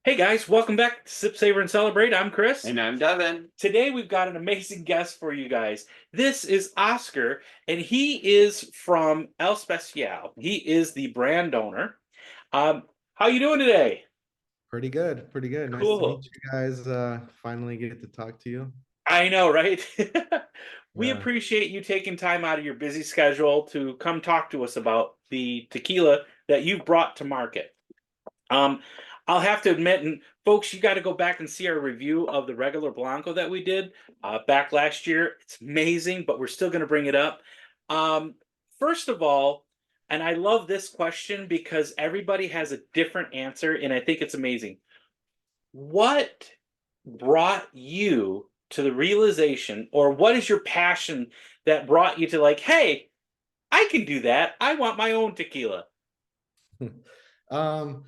Hey guys, welcome back to Sip, Savor, and Celebrate. I'm Chris. And I'm Devin. Today we've got an amazing guest for you guys. This is Oscar, and he is from El Special. He is the brand owner. How you doing today? Pretty good, pretty good. Nice to Cool. meet you guys. Finally get to talk to you. I know, right? We Yeah. appreciate you taking time out of your busy schedule to come talk to us about the tequila that you've brought to market. Um, I'll have to admit, and folks, you got to go back and see our review of the regular Blanco that we did back last year. It's amazing, but we're still going to bring it up. Um, First of all, and I love this question because everybody has a different answer, and I think it's amazing. What brought you to the realization, or what is your passion that brought you to like, hey, I can do that. I want my own tequila. Um,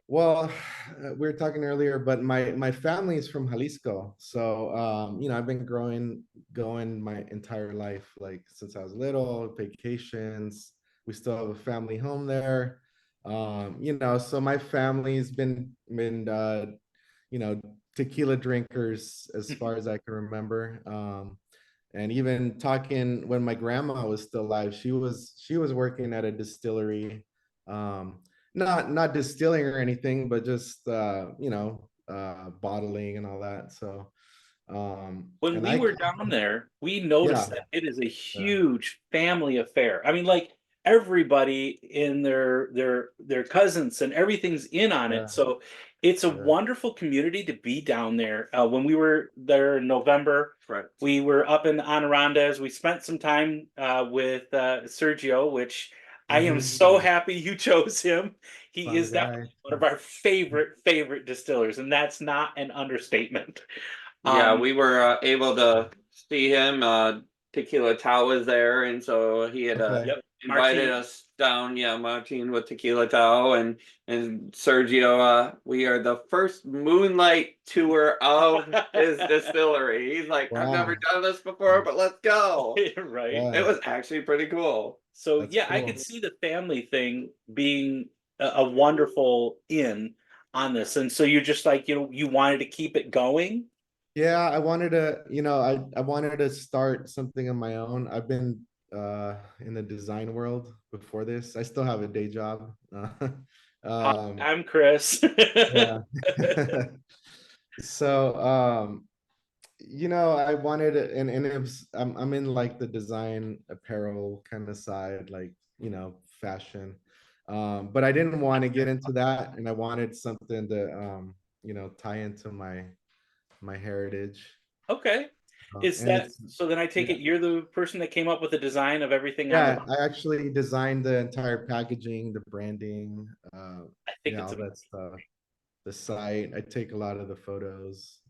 well, we were talking earlier, but my family is from Jalisco. So I've been going my entire life, like since I was little, vacations. We still have a family home there. So my family's been you know, tequila drinkers as far as I can remember. And even talking when my grandma was still alive, she was working at a distillery, not distilling or anything, but just bottling and all that. So When and we I were down there, we yeah, noticed that it is a yeah, huge family affair. I mean, like everybody in their cousins and everything's in on it. yeah, So it's a yeah. wonderful community to be down there. When we were there in November, Right. we were up in Anarandas. We spent some time with Sergio, which I am Hmm. so happy you chose him. He Fun is guy. definitely one of our favorite distillers, and that's not an understatement. Yeah, Um, we were able to see him. Tequila Tao was there, and so he had Okay. Yep, invited Martine. us down. Yeah, Martin with Tequila Tao and Sergio. We are the first moonlight tour of his distillery. He's like, I've never Wow. done this before, but let's go. Right. It Yeah, was actually pretty cool. So that's yeah, I could cool. see the family thing being a wonderful in on this, and so you're just like you wanted to keep it going. Yeah, I wanted to, I wanted to start something of my own. I've been in the design world before this. I still have a day job. Hi, Um, I'm Chris. yeah. So I wanted to, and it was I'm in like the design apparel kind of side, like, fashion. But I didn't want to get into that, and I wanted something to tie into my heritage. Okay. Is And that it's so? Then I take Yeah, it you're the person that came up with the design of everything on the yeah. box. I actually designed the entire packaging, the branding, I think yeah, it's all that stuff. The site. I take a lot of the photos.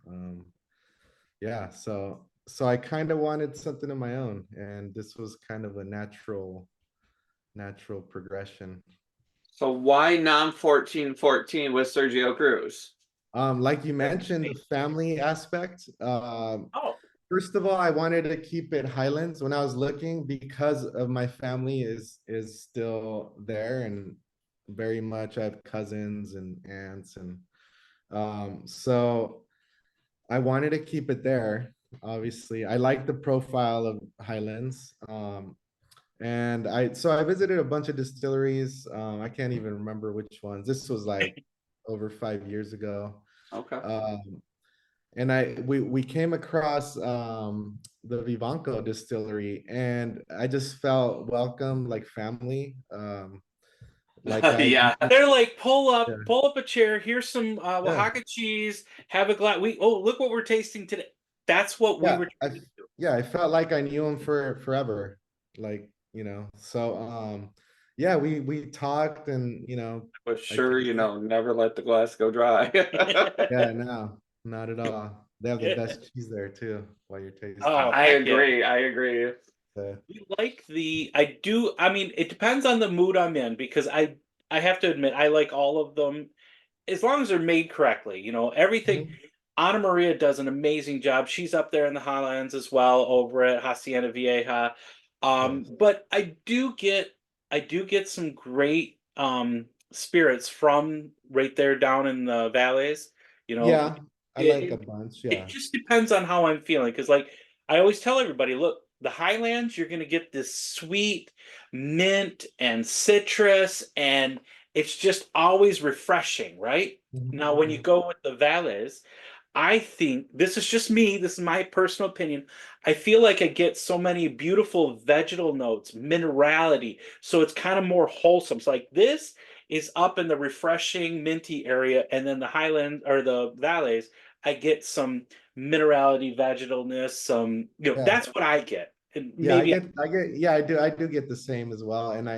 Yeah, so I kind of wanted something of my own, and this was kind of a natural progression. So why non 1414 with Sergio Cruz? Like you mentioned, the family aspect. Oh, First of all, I wanted to keep it Highlands when I was looking because of my family is still there, and very much I have cousins and aunts, and so I wanted to keep it there. Obviously, I like the profile of Highlands. And I visited a bunch of distilleries. I can't even remember which ones. This was like over 5 years ago. Okay. Um, and we came across the Vivanco distillery, and I just felt welcome, like family. Like I Yeah. they're like Yeah, pull up a chair. Here's some yeah, Oaxaca cheese. Have a glass. Look what we're tasting today. That's what we yeah. were I trying to do. yeah, I felt like I knew him for forever. Like, so yeah, we talked, and For I sure, tasted. never let the glass go dry. Yeah, no, not at all. They have the best cheese there too while you're tasting. Oh I heck yeah. agree. I agree. We like the I do I mean it depends on the mood I'm in because I have to admit I like all of them as long as they're made correctly. Everything. Mhm. Ana Maria does an amazing job. She's up there in the Highlands as well over at Hacienda Vieja. Yes. But I do get some great spirits from right there down in the valleys. You know, Yeah, I like a it, bunch. it Yeah. just depends on how I'm feeling. Because, like, I always tell everybody, look, the Highlands, you're going to get this sweet mint and citrus, and it's just always refreshing, right? Mhm, Now, when you mhm. go with the valleys, I think this is just me, this is my personal opinion. I feel like I get so many beautiful vegetal notes, minerality. So it's kind of more wholesome. So like this is up in the refreshing minty area, and then the highland or the valleys, I get some minerality, vegetalness, some, Yeah. that's what I get. And Yeah, maybe yeah, I do get the same as well. And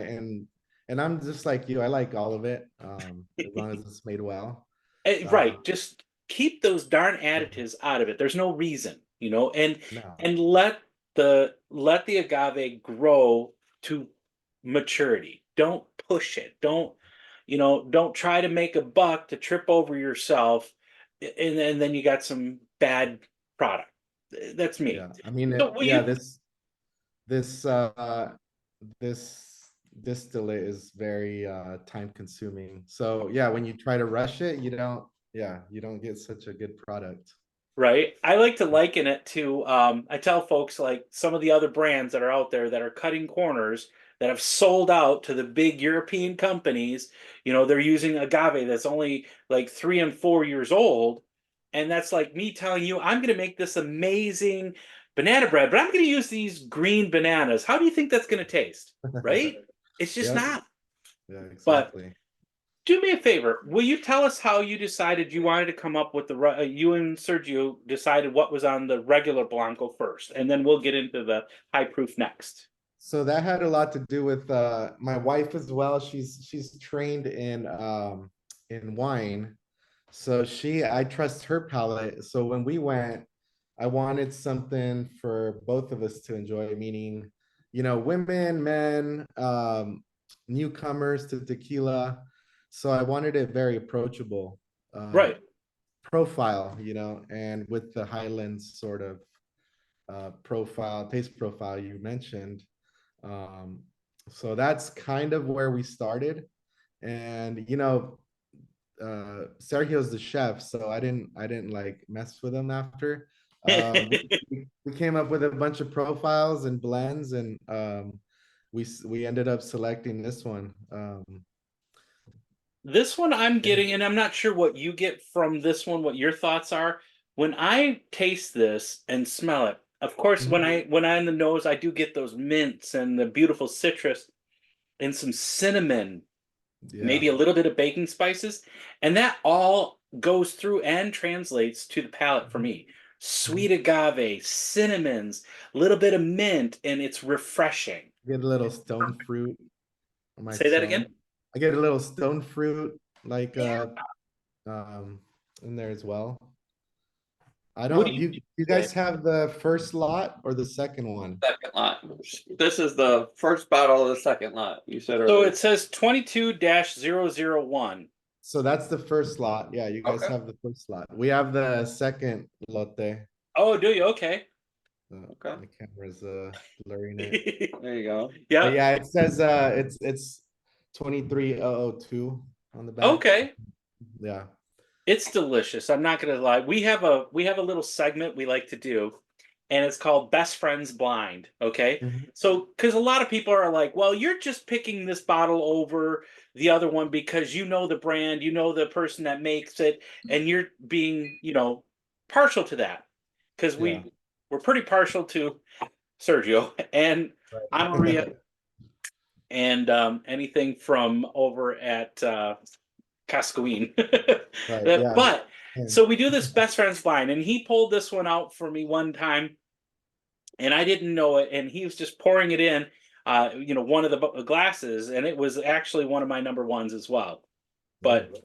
I'm just like you. I like all of it. As long as it's made well. Right, Uh, just keep those darn additives out of it. There's no reason, no. and let the agave grow to maturity. Don't push it. Don't try to make a buck to trip over yourself, and then you got some bad product. That's me. Yeah. I mean So it, will yeah, you this this distillate is very time consuming. So yeah, when you try to rush it, you don't get such a good product. Right. I like to liken it to, I tell folks like some of the other brands that are out there that are cutting corners that have sold out to the big European companies. They're using agave that's only like 3 and 4 years old. And that's like me telling you, I'm going to make this amazing banana bread, but I'm going to use these green bananas. How do you think that's going to taste? Right? It's just Yep. not. Yeah, But exactly. do me a favor. Will you tell us how you decided you wanted to come up with you and Sergio decided what was on the regular Blanco first, and then we'll get into the high proof next. So that had a lot to do with my wife as well. She's trained in wine. So I trust her palate. So when we went, I wanted something for both of us to enjoy, meaning, women, men, newcomers to tequila. So I wanted it very approachable, Right. profile, and with the Highlands sort of taste profile you mentioned. Um, so that's kind of where we started. And Sergio's the chef, so I didn't like mess with him after. We came up with a bunch of profiles and blends, and we ended up selecting this one. This one I'm Yeah. getting, and I'm not sure what you get from this one, what your thoughts are. When I taste this and smell it, of course, when Mhm. I in the nose, I do get those mints and the beautiful citrus and some cinnamon, Yeah. maybe a little bit of baking spices, and that all goes through and translates to the palate for me. Mhm. Sweet agave, cinnamons, a little bit of mint, and it's refreshing. Get a little stone fruit on my Say that again? tongue. I get a little stone fruit like Yeah. um in there as well. I What do don't you you guys have the first lot or the second one? Second lot. This is the first bottle of the second lot. You said So earlier. it says 22-001. So that's the first lot. Yeah, you guys Okay. have the first lot. We have the second lote. Oh, do you? Okay. Okay. The camera's blurring it. There you go. But Yeah. yeah, it says it's 23002 on the back. Okay. Yeah. It's delicious. I'm not gonna lie. We have a little segment we like to do, and it's called Best Friends Blind. Okay. Mhm. So, because a lot of people are like, well, you're just picking this bottle over the other one because you know the brand, you know the person that makes it, and you're being, partial to that. Because Yeah. we're pretty partial to Sergio and Ana Maria Right. and anything from over at Cascoine. Right. Yeah. But so we do this best friends blind, and he pulled this one out for me one time, and I didn't know it, and he was just pouring it in, one of the glasses, and it was actually one of my number ones as well. Oh, But it's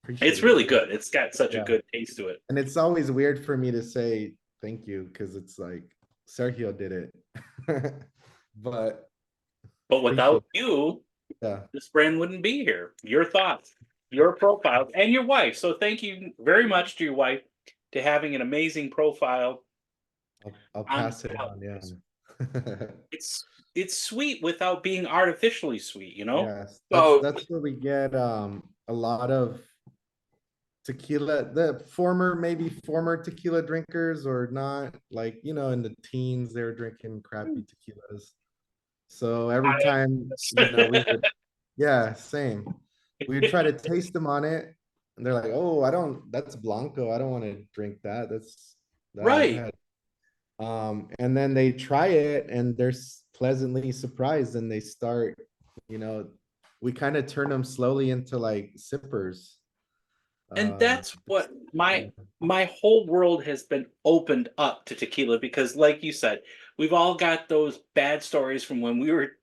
appreciate it. really good. It's got such a Yeah. good taste to it. And it's always weird for me to say thank you because it's like Sergio did it. But But appreciate without you, it. Yeah. this brand wouldn't be here. Your thoughts, your profile, and your wife. So thank you very much to your wife to having an amazing profile I'll on pass it palate. on. Yeah. It's it's sweet without being artificially sweet, you know? Yes, So that's where we get a lot of tequila, the former tequila drinkers or not, like, you know, in the teens they were drinking crappy tequilas. So every time, you know, we would, yeah, same. We would try to taste them on it, and they're like, "Oh, I don't. That's Blanco. I don't want to drink that. That's that I've Right. had." And then they try it, and they're pleasantly surprised, and they start, you know, we kind of turn them slowly into like sippers. And Uh, that's what yeah. my whole world has been opened up to tequila because like you said, we've all got those bad stories from when we were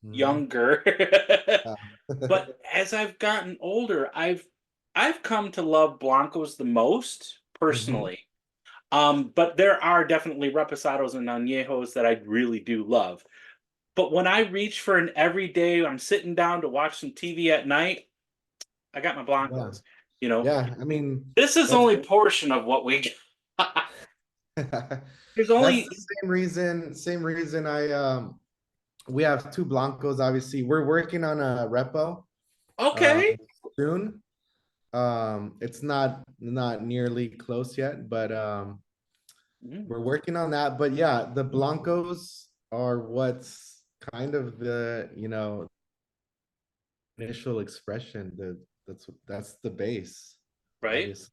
Mhm. younger. Yeah. But as I've gotten older, I've come to love blancos the most Mhm. personally. But there are definitely reposados and añejos that I really do love. But when I reach for an everyday, I'm sitting down to watch some TV at night, I got my Yeah. blancos. You know, Yeah. I mean, this is that's only portion of what we got. There's that's only the same reason we have two Blancos, obviously. We're working on a repo okay. soon. It's not nearly close yet, but Mm, we're working on that. But yeah, the Blancos are what's kind of the, you know, initial expression. That's the base, right. obviously.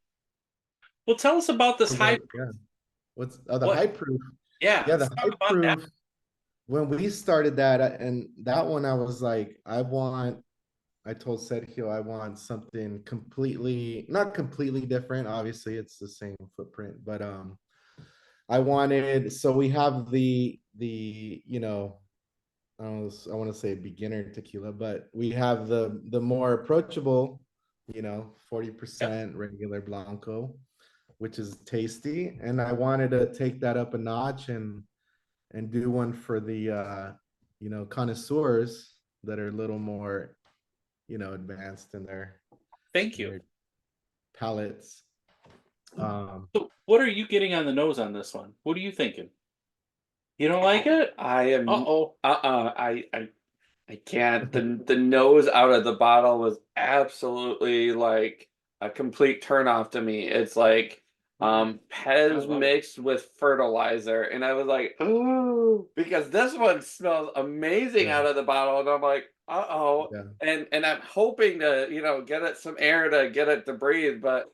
Well, tell us about this high. Yeah. What's the What? high proof? Yeah, Yeah, the let's high talk about that. proof. When we started that, and that one, I was like, I told Sergio I want something completely, not completely different. Obviously, it's the same footprint, but I wanted, so we have you know, I want to say beginner tequila, but we have the more approachable, you know, Yep. 40% regular Blanco, which is tasty. And I wanted to take that up a notch and do one for the you know, connoisseurs that are a little more, you know, advanced Thank in you. their palates. Um, So, what are you getting on the nose on this one? What are you thinking? You don't like it? I Uh am oh. I can't. The nose out of the bottle was absolutely like a complete turnoff to me. It's like Pez love it. mixed with fertilizer, and I was like, oh, because this one smells amazing yeah, out of the bottle, and I'm like, uh-oh. yeah, And I'm hoping to, you know, get it some air to get it to breathe, but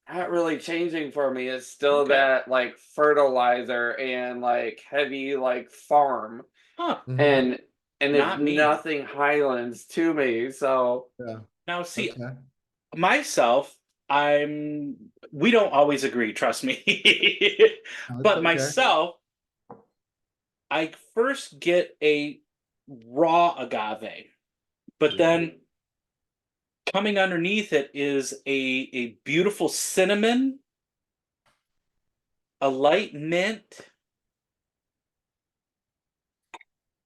not really changing for me. It's still Okay. that like fertilizer and like heavy like farm Huh. mhm, and it's Not me. nothing Highlands to me. So yeah. Now, see, Okay, myself, we don't always agree, trust me. no, it's But okay. myself, I first get a raw agave, but Yeah, then coming underneath it is a beautiful cinnamon, a light mint,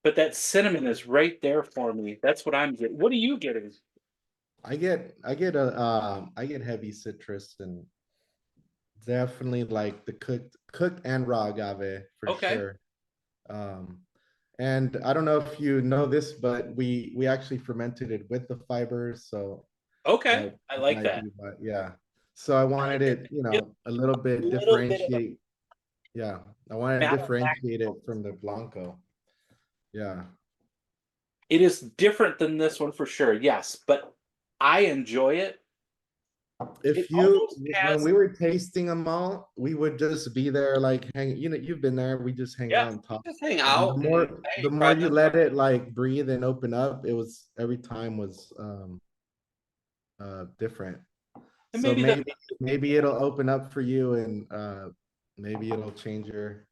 but that cinnamon is right there for me. That's what I'm getting. What are you getting? I get heavy citrus and definitely like the cooked and raw agave for Okay. sure. Um, and I don't know if you know this, but we actually fermented it with the fibers, so Okay. that I like might that. be, but yeah. So I I wanted like it, that. you Yep. know, a little A bit little bit of differentiate. Yeah, I wanted to malolactic. differentiate it from the Blanco. Yeah. It is different than this one for sure. Yes, but I enjoy it. It If you, almost when has. we were tasting them all, we would just be there like hang, you know, you've been there, we just hang Yeah. out and talk. just hang And out and the hey, more try you this let one. it like breathe and open up, it was every time was different. And So maybe the maybe it'll open up for you and maybe it'll change your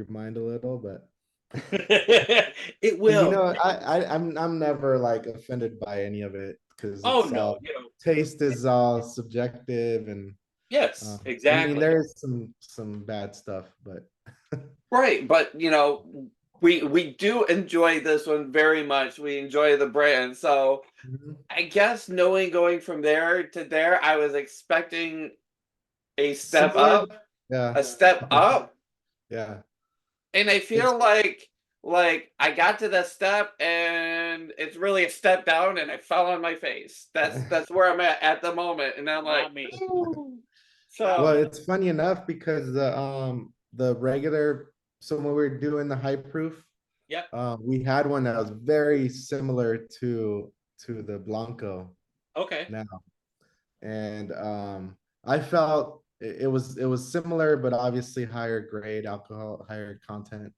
mind a little, but it you will. know, I'm never like offended by any of it because Oh it's no, all taste is all subjective and yes, I mean exactly. there is some bad stuff, but Right, but you know, we do enjoy this one very much. We enjoy the brand. So Mhm. I guess knowing going from there to there, I was expecting a step Similar, up, yeah, a step up, yeah, And I feel like I got to that step and it's really a step down and I fell on my face. That's where I'm at the moment. And I'm like, Not me. "Ooh." Well, So it's funny enough because the regular, so when we were doing the high proof, Yep. we had one that was very similar to the Blanco Okay. now. And I felt it was similar, but obviously higher grade alcohol, higher content.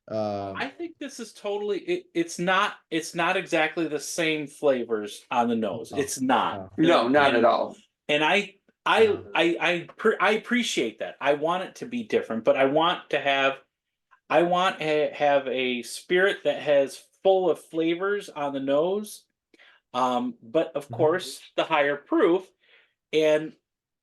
I think this is totally it's not exactly the same flavors on the nose. No, It's not. no, not at And all. and I appreciate that. I want it to be different, but I want to have a spirit that has full of flavors on the nose. But of Mhm. course, the higher proof, and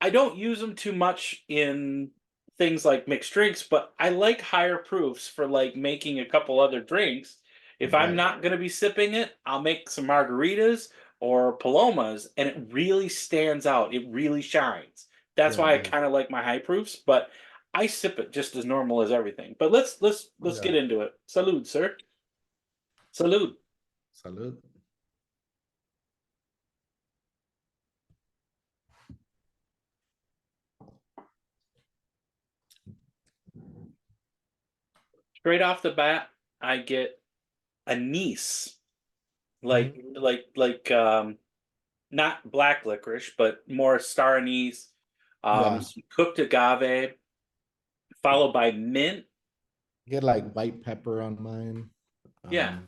I don't use them too much in things like mixed drinks, but I like higher proofs for like making a couple other drinks. If I'm Right. not going to be sipping it, I'll make some margaritas or palomas, and it really stands out. It really shines. That's Yeah, why I it does. kind of like my high proofs, but I sip it just as normal as everything. But let's Yeah. get into it. Salud, sir. Salud. Salud. Straight off the bat, I get anise, like not black licorice, but more star anise, Yeah. some cooked agave, followed by mint. Get like white pepper on mine. Yeah,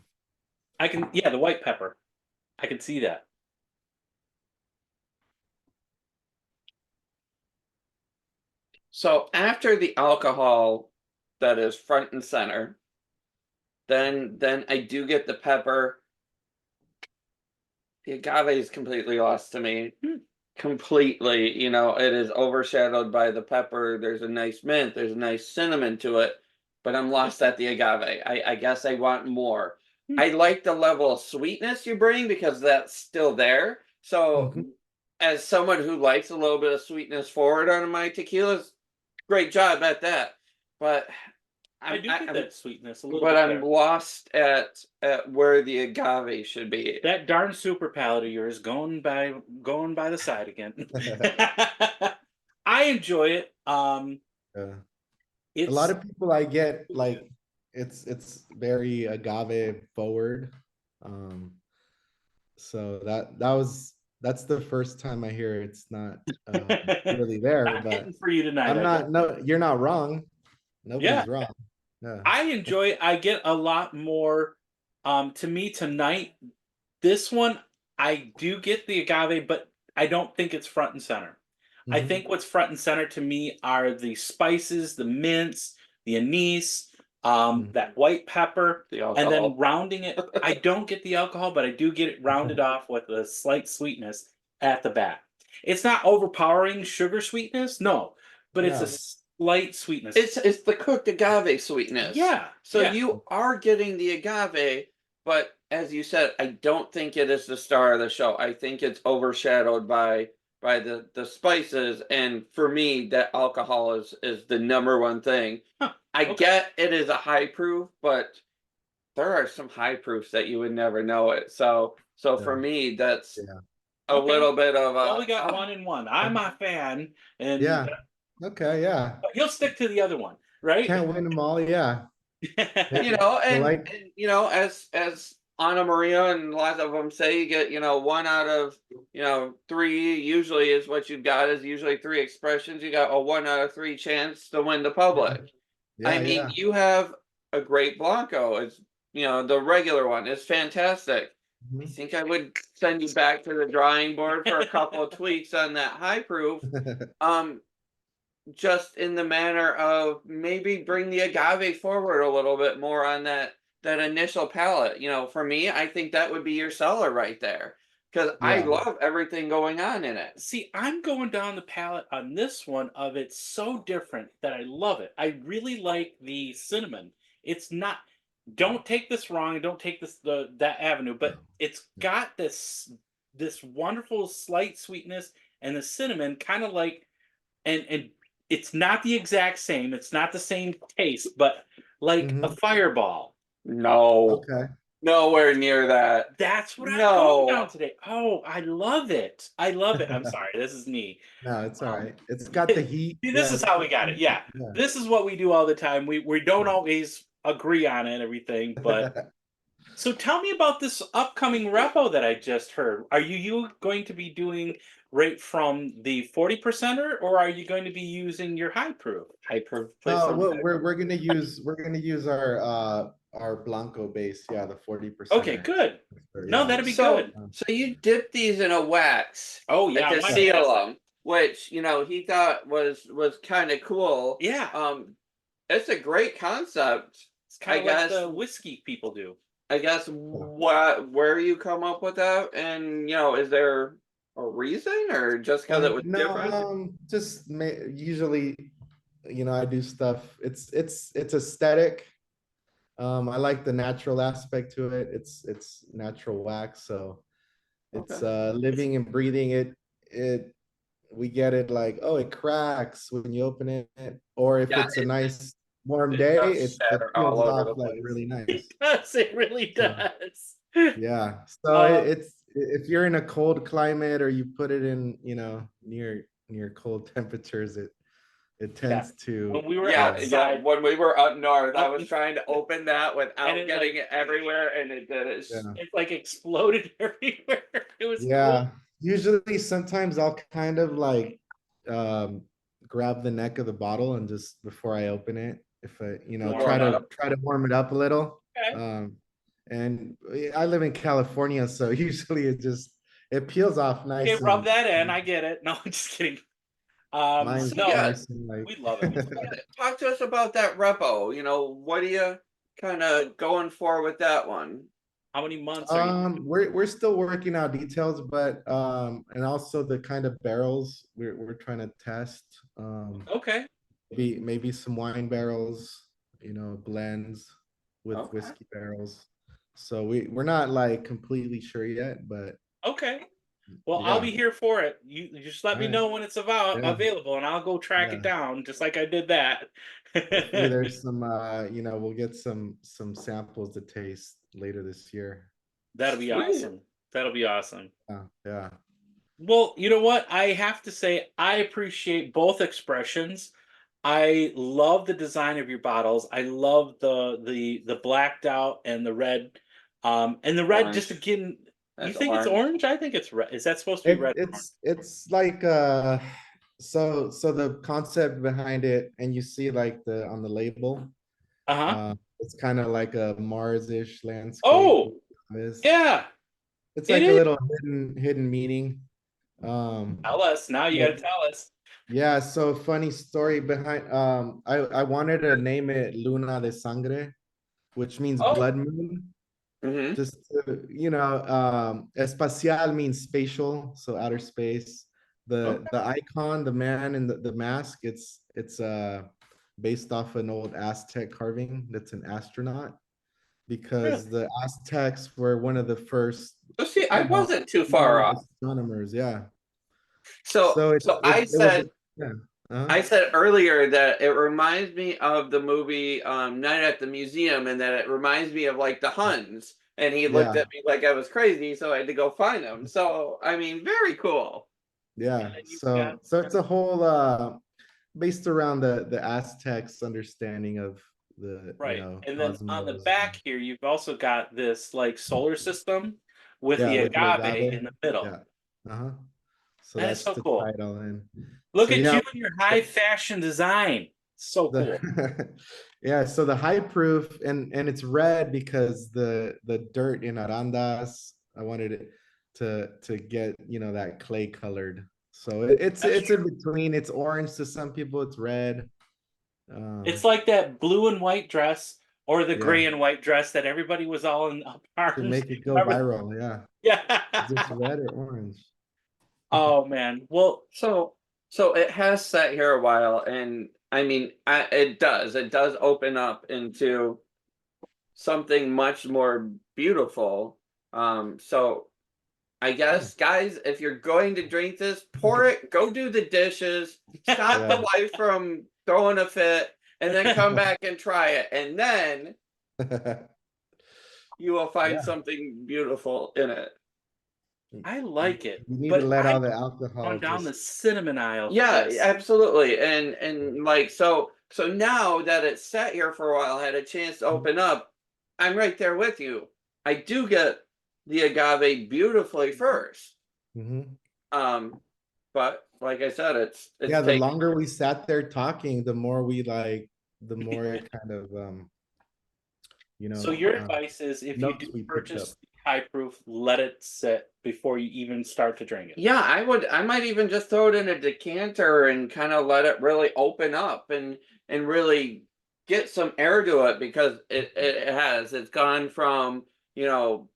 I can. Yeah, the white pepper. I can see that. So after the alcohol that is front and center, then I do get the pepper. The agave is completely lost to me. Hmm. Completely, it is overshadowed by the pepper. There's a nice mint, there's a nice cinnamon to it, but I'm lost at the agave. I guess I want more. Hmm. I like the level of sweetness you bring because that's still there. So, Mhm. as someone who likes a little bit of sweetness forward on my tequilas, great job at that. But I do get I'm that sweetness a little but bit I'm there. lost at where the agave should be. That darn super palate of yours going by the side again. I enjoy it. Yeah. A lot It's of people I get like it's very agave forward. Um, so that's the first time I hear it's not really there, not but hitting for you tonight, I'm I guess. not, no, you're not wrong. Yeah. Nobody's wrong. Yeah. I enjoy it. I get a lot more. To me tonight, this one I do get the agave, but I don't think it's front and center. I Mhm. think what's front and center to me are the spices, the mints, the anise, Mhm. that white pepper, The and then alcohol. rounding it. I don't get the alcohol, but I do get it rounded off with a slight sweetness at the back. It's not overpowering sugar sweetness, no, but it's a No. slight sweetness. It's the cooked agave sweetness. Yeah, So yeah. you are getting the agave, but as you said, I don't think it is the star of the show. I think it's overshadowed by the spices, and for me, that alcohol is the number one thing. Huh. I Okay. get it is a high proof, but there are some high proofs that you would never know it. So Yeah. for me, that's Yeah. a Okay. little bit of Well, we a got one and one. I'm a fan, and Yeah. Okay. Yeah. he'll stick to the other one, right? Can't win them all. Yeah. you Maybe know, I and, like. and as Anna Maria and lots of them say, you get one out of three. Usually, is what you've got is usually three expressions. You got a 1 out of 3 chance to win the public. I Yeah. mean, Yeah. you have a great Blanco. It's the regular one is fantastic. I Mhm. think I would send you back to the drawing board for a couple of tweaks on that high proof. Um, just in the manner of maybe bring the agave forward a little bit more on that initial palette. For me, I think that would be your seller right there because I Yeah. love everything going on in it. See, I'm going down the palette on this one of it's so different that I love it. I really like the cinnamon. It's not. Don't take this wrong. Don't take that avenue, but it's got this wonderful slight sweetness and the cinnamon kind of like and it's not the exact same. It's not the same taste, but like a Mhm. fireball. No, Okay. nowhere near that. That's what I'm No. going down today. Oh, I love it. I love it. I'm sorry, this is me. No, it's all Um, right. It's got the heat. See, this Yeah, is it's how we got got the it. heat. Yeah, this is what we do all the time. We don't always agree on it and everything, but Yeah. so tell me about this upcoming repo that I just heard. Are you going to be doing right from the 40 percenter, or are you going to be using your high proof? High proof. Please No, don't say. we're gonna use our Blanco base, yeah, the 40 Okay, percenter. good. No, Yeah. that'd be So, good. so you dip these in a wax Oh yeah, to my seal best. them, which he thought was kind of cool. Yeah, It's a great concept. it's I kind of like guess. the whiskey people do. I guess where you come up with that, and is there a reason, or just because it was No, different? usually, I do stuff. It's aesthetic. I like the natural aspect to it. It's natural wax, so it's Okay. living and breathing it. We get it like, oh, it cracks when you open it, or if Yeah, it's a nice warm it day, does it shatter peels all over the off like place. really It nice. does. It really So does. yeah, so Um, it's if you're in a cold climate or you put it in, near cold temperatures, it yeah. tends to When we were Yeah, outside, when we were up north, I up was trying to open that without it getting like it everywhere, and it did it. yeah. it like exploded everywhere. It was cool. Yeah, usually sometimes I'll kind of like um grab the neck of the bottle and just before I open it, if I, Warm it up. try to warm it up a little. Okay. And I live in California, so usually it peels off Okay, nice rub and that in. I get it. No, I'm just kidding. mine's So No, yeah, nice and like we love it. talk to us about that repo. What are you kind of going for with that one? How many months are you? we're still working out details, but and also the kind of barrels we're trying to test. Okay. Maybe some wine barrels, blends with Okay. whiskey barrels. So we're not like completely sure yet, but Okay. Well, I'll yeah. be here for it. You just let All me right. know when it's Yeah. available, and I'll go track Yeah. it down, just like I did that. Hopefully there's some we'll get some samples to taste later this year. That'll be Sweet. awesome. That'll be awesome. Yeah. Well, you know what? I have to say, I appreciate both expressions. I love the design of your bottles. I love the blacked out and the red. And the red just Orange. again, you That's think it's orange. orange? I think it's red. Is that supposed to be red? It's like so the concept behind it, and you see like the on the label, Uh-huh. it's kind of like a Mars-ish landscape. Oh, It's yeah, it's it like a is. little hidden meaning. Tell us. Now you gotta So tell us. yeah, so funny story behind I wanted to name it Luna de Sangre, which means Oh, blood moon. Mm-hmm. Just to, espacial means spatial, so outer space. Okay. The icon, the man in the mask, it's based off an old Aztec carving that's an astronaut, really? because the Aztecs were one of the first, So see, I you know, wasn't too far off. astronomers. Yeah. So So so I it was said yeah. Uh-huh. I said earlier that it reminds me of the movie Night at the Museum, and that it reminds me of like the Huns. And he looked Yeah. at me like I was crazy, so I had to go find them. So I mean, very cool. And Yeah. then you've got So it's a whole based around the Aztecs understanding of the, right. And then on the cosmos. back here, you've also got this like solar system with Yeah, the with the agave in agave. the middle. Yeah. Uh-huh. So That is that's so to tie cool. it all in. Look So at yeah, you and your high fashion design. So cool. the yeah, so the high proof, and it's red because the dirt in Arandas, I wanted it to get, that clay colored. So That's it's in true. between. It's orange to some people, it's red. It's Um, like that blue and white dress or the yeah, gray and white dress that everybody was all in up to arms. make it go Remember? viral. Yeah. Yeah. Is this red or orange? Oh man. Well, So it has sat here a while, and I mean, it does open up into something much more beautiful. So I Yeah. guess, guys, if you're going to drink this, pour it, go do the dishes, stop Yeah. the wife from throwing a fit, and then come back and try it, and then you will find Yeah. something beautiful in it. I like it, You need but to let all I've the alcohol gone down the just. cinnamon aisle. for Yeah, this. absolutely. And like so now that it's sat here for a while, had a chance to open up, I'm right there with you. I do get the agave beautifully first. Mhm. But like I said, it's Yeah, the taken. longer we sat there talking, the more we like, the more it kind of, So your um, advice is if you do notes we picked up. purchase the high proof, let it sit before you even start to drink it. Yeah, I might even just throw it in a decanter and kind of let it really open up and really get some air to it, because it's gone from,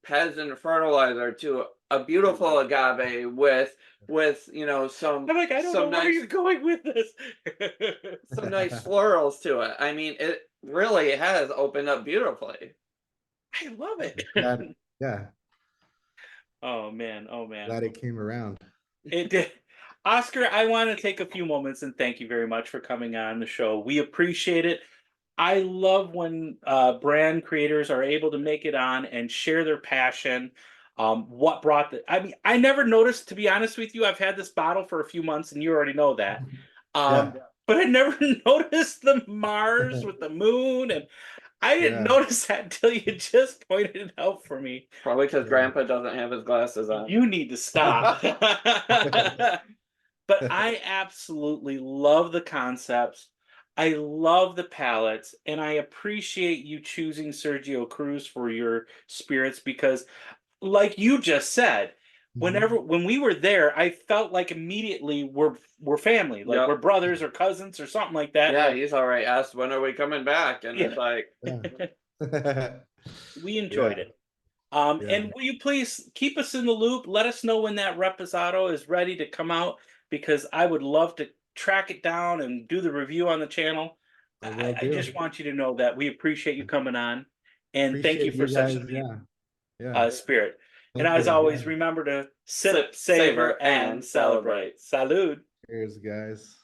peasant fertilizer to a beautiful agave with I'm like, I don't know some where nice you're going with this. some nice florals to it. I mean, it really has opened up beautifully. I love it. Yeah, Oh man, oh man. glad it came around. It did. Oscar, I want to take a few moments and thank you very much for coming on the show. We appreciate it. I love when brand creators are able to make it on and share their passion. What brought the? I mean, I never noticed, to be honest with you. I've had this bottle for a few months, and you already know that. Yeah, But I never noticed the Mars with the moon, and I didn't yeah, notice that until you just pointed it out for me. Probably because yeah. Grandpa doesn't have his glasses on. You need to stop. But I absolutely love the concepts. I love the palettes, and I appreciate you choosing Sergio Cruz for your spirits because, like you just said, Mhm. when we were there, I felt like immediately we're family, like Yep. we're brothers or cousins or something like that. Yeah, he's all right. Asked when are we coming back, and Yeah. it's like, Yeah. We enjoyed Yeah, it. yeah. And will you please keep us in the loop? Let us know when that Reposado is ready to come out because I would love to track it down and do the review on the channel. I will I just do. want you to know that we appreciate you coming on and thank you Appreciate for you such guys. a Yeah, yeah. spirit. And Thank as you. Yeah. always, remember to sip, sip, savor, savor, and and celebrate. celebrate. Salud. Cheers, guys.